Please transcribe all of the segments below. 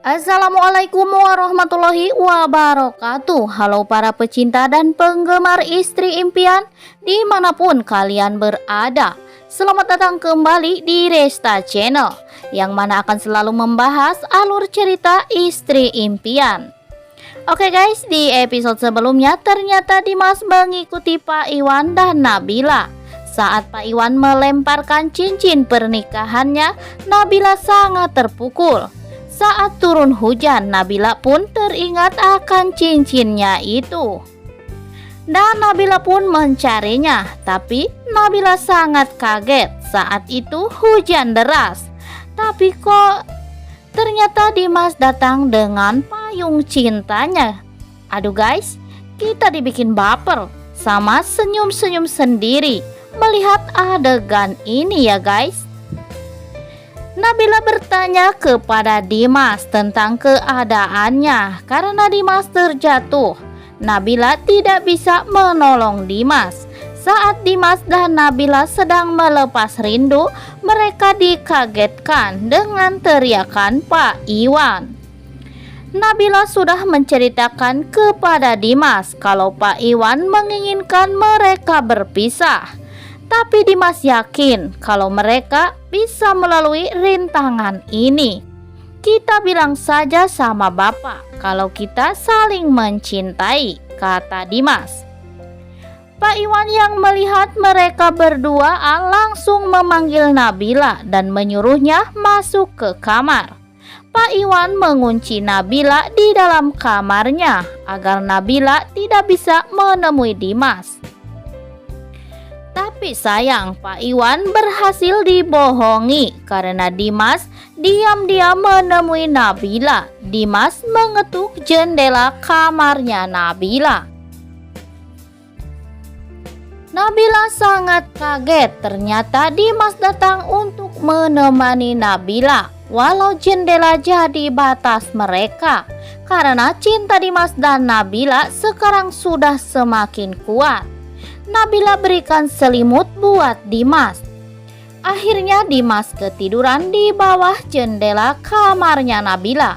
Assalamualaikum warahmatullahi wabarakatuh. Halo para pecinta dan penggemar Istri Impian dimanapun kalian berada. Selamat datang kembali di Resta Channel, yang mana akan selalu membahas alur cerita Istri Impian. Oke guys, di episode sebelumnya ternyata Dimas mengikuti Pak Iwan dan Nabila. Saat Pak Iwan melemparkan cincin pernikahannya, Nabila sangat terpukul. Saat turun hujan, Nabila pun teringat akan cincinnya itu. Dan Nabila pun mencarinya, tapi Nabila sangat kaget saat itu hujan deras. Tapi kok ternyata Dimas datang dengan payung cintanya. Aduh guys, kita dibikin baper sama senyum-senyum sendiri melihat adegan ini ya guys. Nabila bertanya kepada Dimas tentang keadaannya karena Dimas terjatuh. Nabila tidak bisa menolong Dimas. Saat Dimas dan Nabila sedang melepas rindu, mereka dikagetkan dengan teriakan Pak Iwan. Nabila sudah menceritakan kepada Dimas kalau Pak Iwan menginginkan mereka berpisah. Tapi Dimas yakin kalau mereka bisa melalui rintangan ini. Kita bilang saja sama Bapak kalau kita saling mencintai, kata Dimas. Pak Iwan yang melihat mereka berdua langsung memanggil Nabila dan menyuruhnya masuk ke kamar. Pak Iwan mengunci Nabila di dalam kamarnya agar Nabila tidak bisa menemui Dimas. Tapi sayang, Pak Iwan berhasil dibohongi karena Dimas diam-diam menemui Nabila. Dimas mengetuk jendela kamarnya Nabila. Nabila sangat kaget, ternyata Dimas datang untuk menemani Nabila. Walau jendela jadi batas mereka, karena cinta Dimas dan Nabila sekarang sudah semakin kuat. Nabila berikan selimut buat Dimas. Akhirnya Dimas ketiduran di bawah jendela kamarnya Nabila.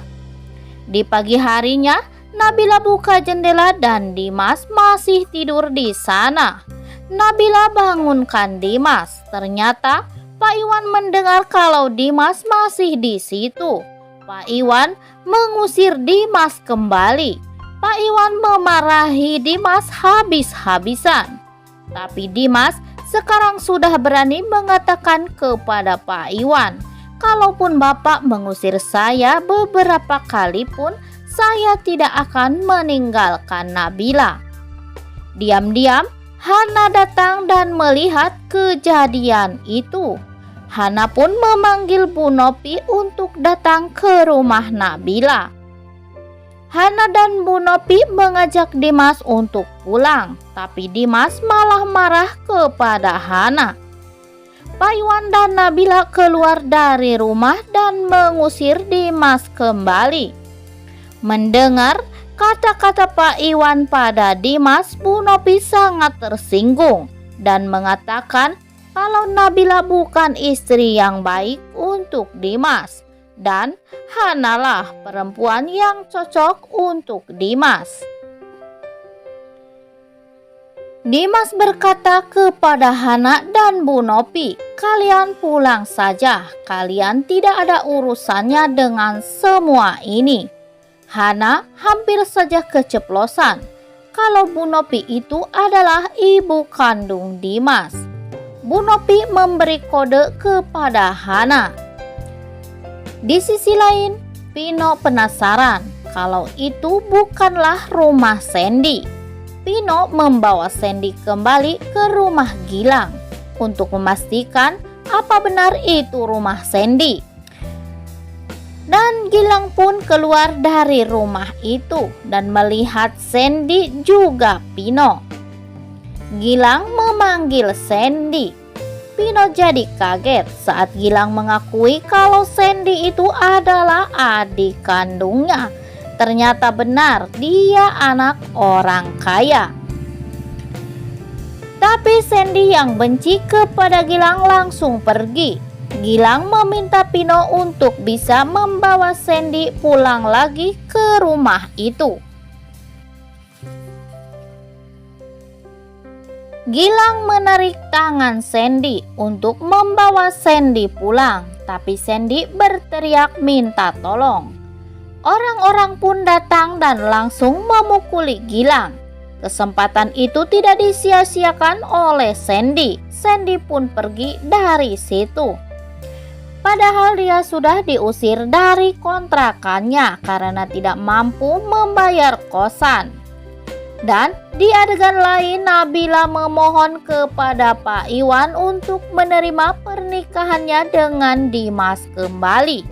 Di pagi harinya, Nabila buka jendela dan Dimas masih tidur di sana. Nabila bangunkan Dimas. Ternyata Pak Iwan mendengar kalau Dimas masih di situ. Pak Iwan mengusir Dimas kembali. Pak Iwan memarahi Dimas habis-habisan. Tapi Dimas sekarang sudah berani mengatakan kepada Pak Iwan, kalaupun Bapak mengusir saya beberapa kali pun, saya tidak akan meninggalkan Nabila. Diam-diam, Hana datang dan melihat kejadian itu. Hana pun memanggil Bu Nopi untuk datang ke rumah Nabila. Hana dan Bu Nopi mengajak Dimas untuk pulang, tapi Dimas malah marah kepada Hana. Pak Iwan dan Nabila keluar dari rumah dan mengusir Dimas kembali. Mendengar kata-kata Pak Iwan pada Dimas, Bu Nopi sangat tersinggung dan mengatakan kalau Nabila bukan istri yang baik untuk Dimas. Dan Hanalah perempuan yang cocok untuk Dimas. Dimas berkata kepada Hana dan Bu Nopi, kalian pulang saja, kalian tidak ada urusannya dengan semua ini. Hana hampir saja keceplosan kalau Bu Nopi itu adalah ibu kandung Dimas. Bu Nopi memberi kode kepada Hana. Di sisi lain, Pino penasaran kalau itu bukanlah rumah Sandy. Pino membawa Sandy kembali ke rumah Gilang untuk memastikan apa benar itu rumah Sandy. Dan Gilang pun keluar dari rumah itu dan melihat Sandy juga Pino. Gilang memanggil Sandy. Pino jadi kaget saat Gilang mengakui kalau Sandy itu adalah adik kandungnya. Ternyata benar dia anak orang kaya. Tapi Sandy yang benci kepada Gilang langsung pergi. Gilang meminta Pino untuk bisa membawa Sandy pulang lagi ke rumah itu. Gilang menarik tangan Sandy untuk membawa Sandy pulang, tapi Sandy berteriak minta tolong. Orang-orang pun datang dan langsung memukuli Gilang. Kesempatan itu tidak disia-siakan oleh Sandy. Sandy pun pergi dari situ. Padahal dia sudah diusir dari kontrakannya karena tidak mampu membayar kosan. Dan di adegan lain, Nabila memohon kepada Pak Iwan untuk menerima pernikahannya dengan Dimas kembali.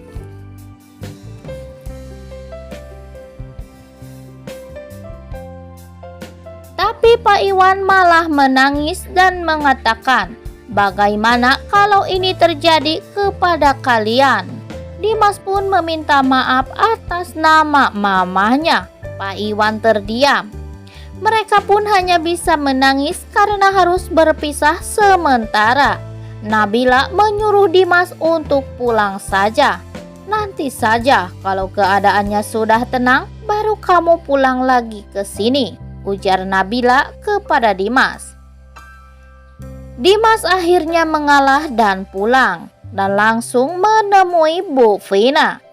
Tapi Pak Iwan malah menangis dan mengatakan, "Bagaimana kalau ini terjadi kepada kalian?" Dimas pun meminta maaf atas nama mamahnya. Pak Iwan terdiam. Mereka pun hanya bisa menangis karena harus berpisah sementara. Nabila menyuruh Dimas untuk pulang saja. "Nanti saja kalau keadaannya sudah tenang, baru kamu pulang lagi ke sini," ujar Nabila kepada Dimas. Dimas akhirnya mengalah dan pulang dan langsung menemui Bu Vina.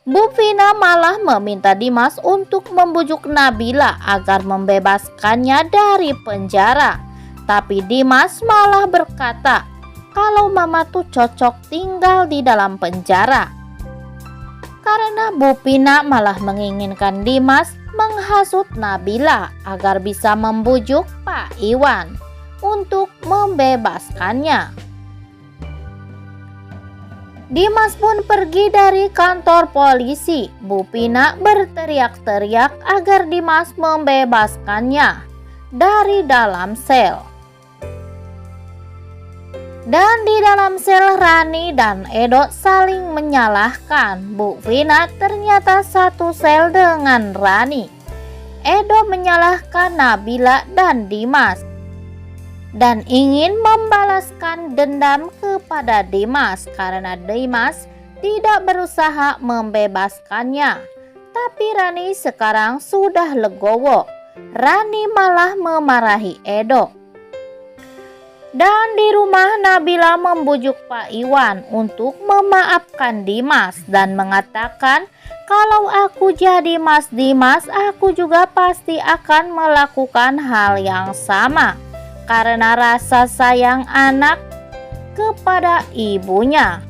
Bu Vina malah meminta Dimas untuk membujuk Nabila agar membebaskannya dari penjara. Tapi Dimas malah berkata kalau mama tuh cocok tinggal di dalam penjara. Karena Bu Vina malah menginginkan Dimas menghasut Nabila agar bisa membujuk Pak Iwan untuk membebaskannya. Dimas pun pergi dari kantor polisi. Bu Vina berteriak-teriak agar Dimas membebaskannya dari dalam sel. Dan di dalam sel Rani dan Edo saling menyalahkan. Bu Vina ternyata satu sel dengan Rani. Edo menyalahkan Nabila dan Dimas dan ingin membalaskan dendam kepada Dimas karena Dimas tidak berusaha membebaskannya. Tapi Rani sekarang sudah legowo. Rani malah memarahi Edo. Dan di rumah Nabila membujuk Pak Iwan untuk memaafkan Dimas dan mengatakan kalau aku jadi Mas Dimas, aku juga pasti akan melakukan hal yang sama. Karena rasa sayang anak kepada ibunya.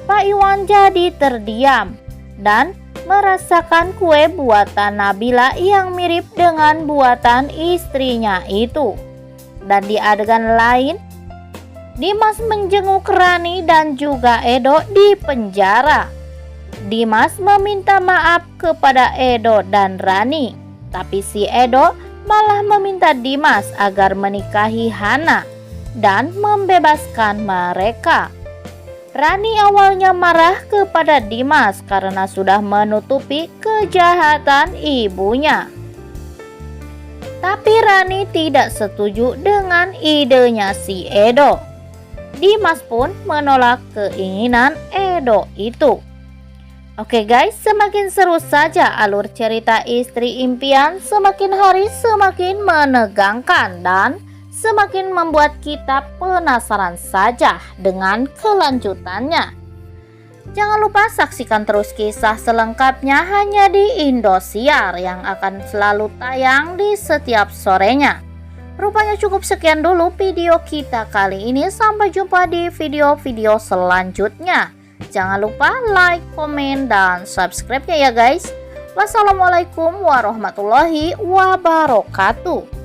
Pak Iwan jadi terdiam dan merasakan kue buatan Nabila yang mirip dengan buatan istrinya itu. Dan di adegan lain, Dimas menjenguk Rani dan juga Edo di penjara. Dimas meminta maaf kepada Edo dan Rani, tapi si Edo malah meminta Dimas agar menikahi Hana dan membebaskan mereka. Rani awalnya marah kepada Dimas karena sudah menutupi kejahatan ibunya. Tapi Rani tidak setuju dengan idenya si Edo. Dimas pun menolak keinginan Edo itu. Oke guys, semakin seru saja alur cerita Istri Impian, semakin hari semakin menegangkan dan semakin membuat kita penasaran saja dengan kelanjutannya. Jangan lupa saksikan terus kisah selengkapnya hanya di Indosiar yang akan selalu tayang di setiap sorenya. Rupanya cukup sekian dulu video kita kali ini, sampai jumpa di video-video selanjutnya. Jangan lupa like, komen, dan subscribe-nya ya guys. Wassalamualaikum warahmatullahi wabarakatuh.